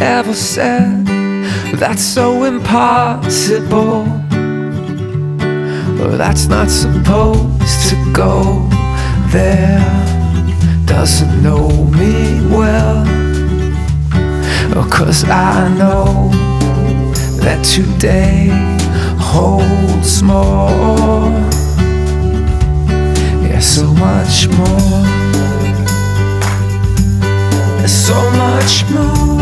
ever said that's so impossible? That's not supposed to go there. Doesn't know me well, 'cause I know that today holds more. Yeah, so much more. So much more.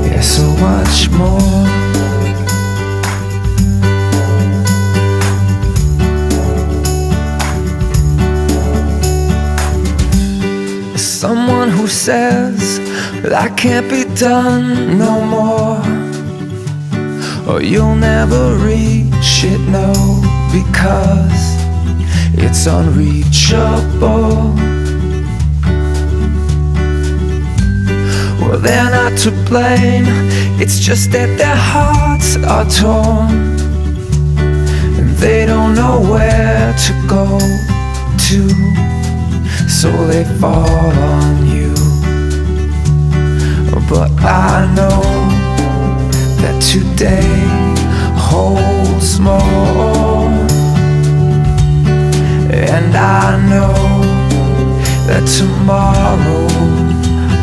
Yeah, so much more. Someone who says that can't be done no more, or you'll never reach it, no, because it's unreachable. Well, they're not to blame, it's just that their hearts are torn, and they don't know where to go to, so they fall on you. But I know that today holds more, and I know that tomorrow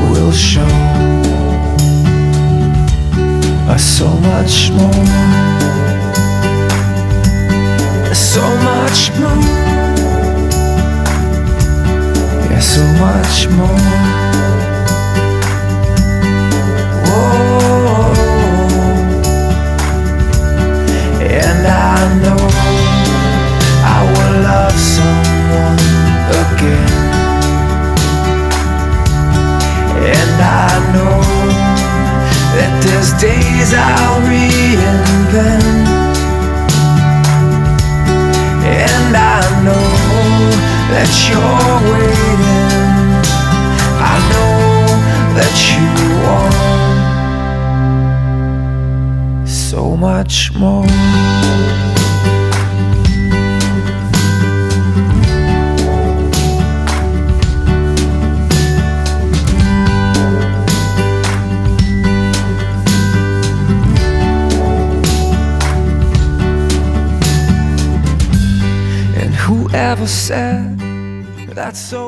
will show us so much more, so much more. So much more. Whoa. And I know I will love someone again. And I know that there's days I'll reinvent. And I know that you're waiting. I know that you want so much more. And whoever said that's so